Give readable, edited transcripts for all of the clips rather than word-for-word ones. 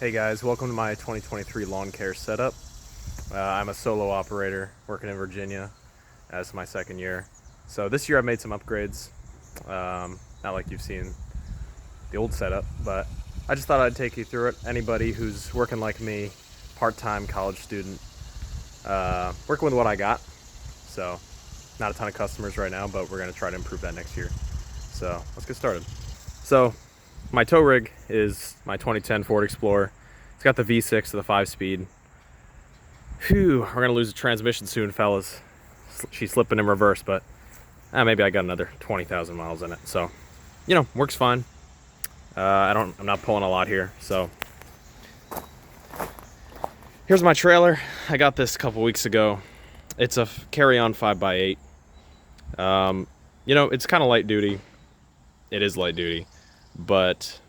Hey guys, welcome to my 2023 lawn care setup. I'm a solo operator working in Virginia. It's my second year. So this year I've made some upgrades. Not like you've seen the old setup, but I just thought I'd take you through it. Anybody who's working like me, part-time college student, working with what I got. So not a ton of customers right now, but we're gonna try to improve that next year. So let's get started. So my tow rig is my 2010 Ford Explorer. It's got the V6 to the 5-speed. Phew, we're gonna lose the transmission soon, fellas. She's slipping in reverse, but maybe I got another 20,000 miles in it. So, works fine. I'm not pulling a lot here. So here's my trailer. I got this a couple weeks ago. It's a carry-on 5x8. It's kind of light duty. It is light duty, but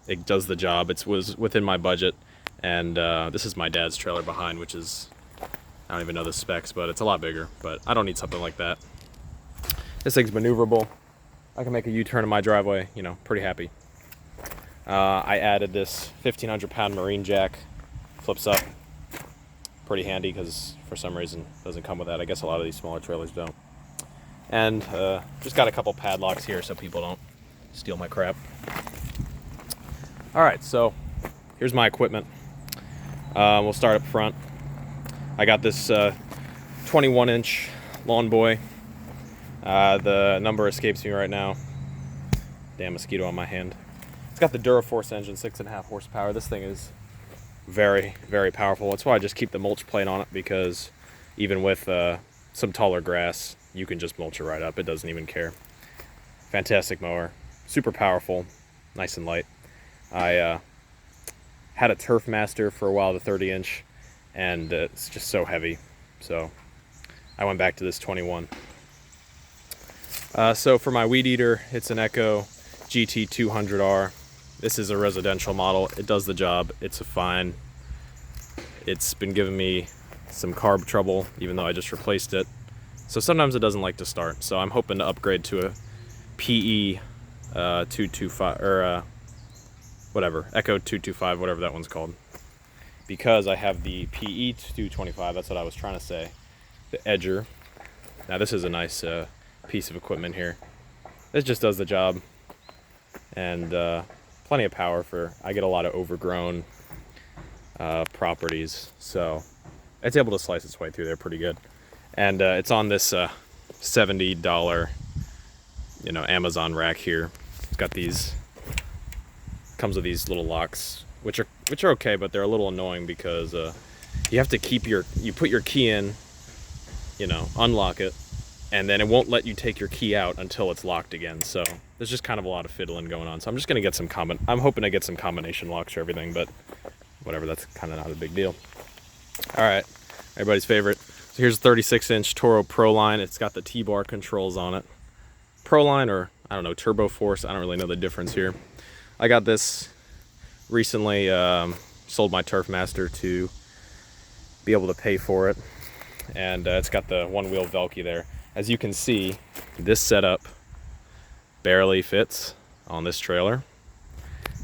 it does the job. It was within my budget, and this is my dad's trailer behind, which is, I don't even know the specs, but it's a lot bigger, but I don't need something like that. This thing's maneuverable. I can make a U-turn in my driveway, pretty happy. I added this 1,500-pound marine jack. Flips up. Pretty handy because for some reason it doesn't come with that. I guess a lot of these smaller trailers don't. And just got a couple padlocks here so people don't steal my crap. Alright, so here's my equipment. We'll start up front. I got this 21-inch Lawn Boy. The number escapes me right now. Damn mosquito on my hand. It's got the Duraforce engine, 6.5 horsepower. This thing is very, very powerful. That's why I just keep the mulch plate on it, because even with some taller grass, you can just mulch it right up. It doesn't even care. Fantastic mower. Super powerful. Nice and light. I had a Turf Master for a while, the 30-inch, and it's just so heavy. So I went back to this 21. So for my weed eater, it's an Echo GT200R. This is a residential model. It does the job. It's a fine. It's been giving me some carb trouble, even though I just replaced it. So sometimes it doesn't like to start. So I'm hoping to upgrade to a PE 225, or whatever, Echo 225, whatever that one's called. Because I have the PE 225, that's what I was trying to say, the Edger. Now this is a nice piece of equipment here. This just does the job. And plenty of power I get a lot of overgrown properties. So it's able to slice its way through there pretty good. And it's on this $70, Amazon rack here. It's got these, comes with these little locks, which are okay, but they're a little annoying because you have to you put your key in, unlock it, and then it won't let you take your key out until it's locked again. So there's just kind of a lot of fiddling going on. So I'm just gonna get I'm hoping to get some combination locks for everything, but whatever, that's kind of not a big deal. All right, everybody's favorite. So here's a 36-inch Toro Proline. It's got the T-bar controls on it. Proline, or I don't know, Turbo Force. I don't really know the difference here. I got this recently. Sold my Turf Master to be able to pay for it, and it's got the one-wheel Velke there. As you can see, this setup barely fits on this trailer.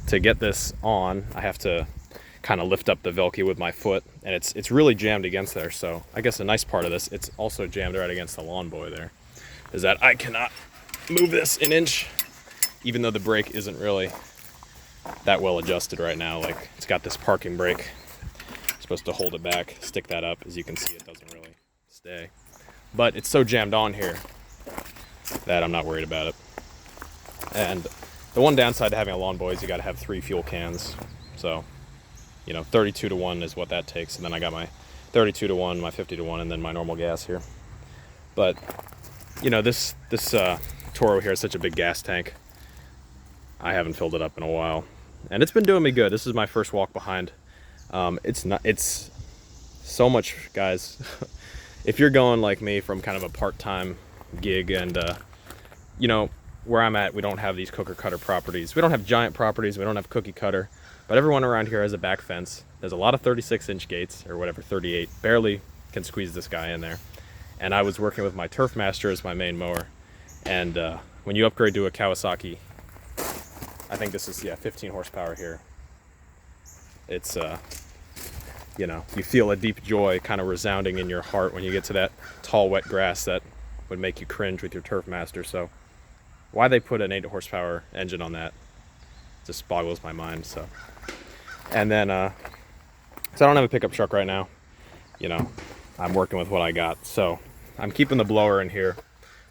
To get this on, I have to kind of lift up the Velke with my foot, and it's really jammed against there. So I guess a nice part of this, it's also jammed right against the Lawn Boy there, is that I cannot move this an inch, even though the brake isn't really that well adjusted right now. Like, it's got this parking brake, supposed to hold it back, stick that up. As you can see, it doesn't really stay, but it's so jammed on here that I'm not worried about it. And the one downside to having a Lawn Boy is you got to have 3 fuel cans. So 32 to 1 is what that takes. And then I got my 32 to 1, my 50 to 1, and then my normal gas here. But this Toro here is such a big gas tank. I haven't filled it up in a while, and it's been doing me good. This is my first walk behind. It's so much, guys. If you're going like me from kind of a part-time gig, and where I'm at, we don't have these cooker cutter properties. We don't have giant properties. We don't have cookie cutter, but everyone around here has a back fence. There's a lot of 36-inch gates, or whatever, 38. Barely can squeeze this guy in there. And I was working with my Turf Master as my main mower. And when you upgrade to a Kawasaki, I think this is, 15 horsepower here. it's you know, you feel a deep joy kind of resounding in your heart when you get to that tall, wet grass that would make you cringe with your Turfmaster. So why they put an 8 horsepower engine on that just boggles my mind. So, and then so I don't have a pickup truck right now. You know, I'm working with what I got. So I'm keeping the blower in here,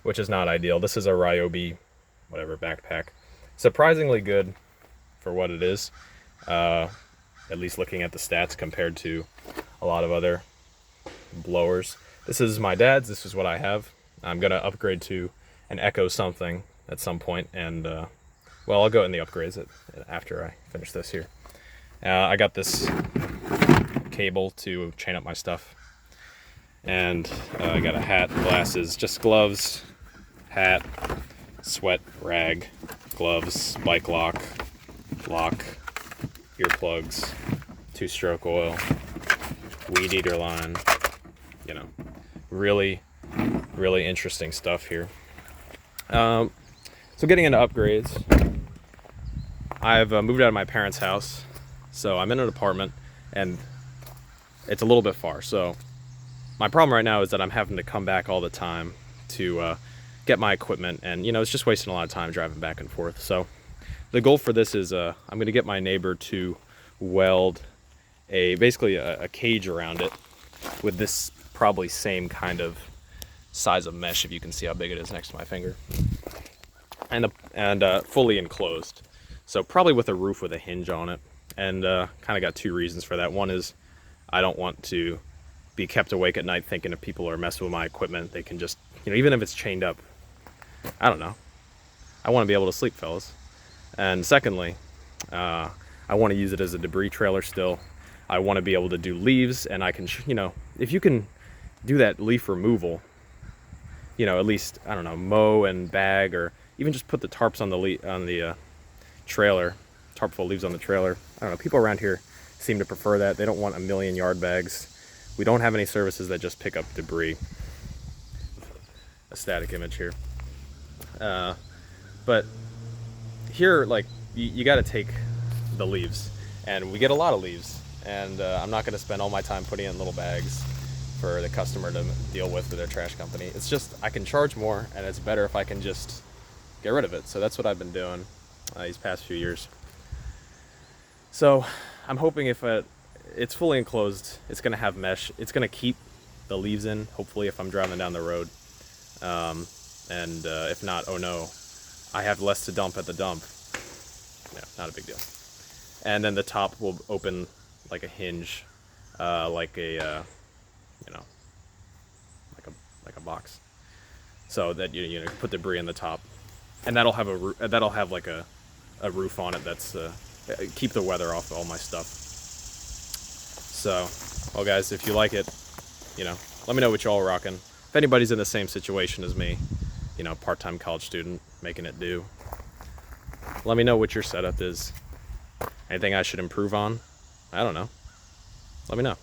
which is not ideal. This is a Ryobi, whatever, backpack. Surprisingly good for what it is. At least looking at the stats compared to a lot of other blowers. This is my dad's. This is what I have. I'm going to upgrade to an Echo something at some point, and well, I'll go in the upgrades after I finish this here. I got this cable to chain up my stuff, and I got a hat, glasses, just gloves, hat, sweat rag, gloves, bike lock, earplugs, 2-stroke oil, weed eater line. You know, really interesting stuff here. So getting into upgrades, I've moved out of my parents' house, so I'm in an apartment, and it's a little bit far. So my problem right now is that I'm having to come back all the time to get my equipment, and you know, it's just wasting a lot of time driving back and forth. So the goal for this is I'm going to get my neighbor to weld basically a cage around it with this probably same kind of size of mesh, if you can see how big it is next to my finger, and fully enclosed. So probably with a roof with a hinge on it. And kind of got 2 reasons for that. One is I don't want to be kept awake at night thinking if people are messing with my equipment, they can just, you know, even if it's chained up, I don't know. I want to be able to sleep, fellas. And secondly, I want to use it as a debris trailer still. I want to be able to do leaves, and I can, you know, if you can do that leaf removal, you know, at least, I don't know, mow and bag, or even just put the tarps on the trailer, tarp full of leaves on the trailer. I don't know, people around here seem to prefer that. They don't want a million yard bags. We don't have any services that just pick up debris. A static image here. But here, like, you got to take the leaves, and we get a lot of leaves, and I'm not going to spend all my time putting it in little bags for the customer to deal with their trash company. It's just, I can charge more, and it's better if I can just get rid of it. So that's what I've been doing these past few years. So I'm hoping if it's fully enclosed, it's going to have mesh. It's going to keep the leaves in, hopefully, if I'm driving down the road. And if not, oh no, I have less to dump at the dump. No, not a big deal. And then the top will open like a hinge, like a, you know, like a box, so that you know, put debris in the top, and that'll have like a roof on it that's keep the weather off all my stuff. So, well guys, if you like it, you know, let me know what y'all are rocking. If anybody's in the same situation as me, you know, part-time college student making it do, let me know what your setup is. Anything I should improve on? I don't know. Let me know.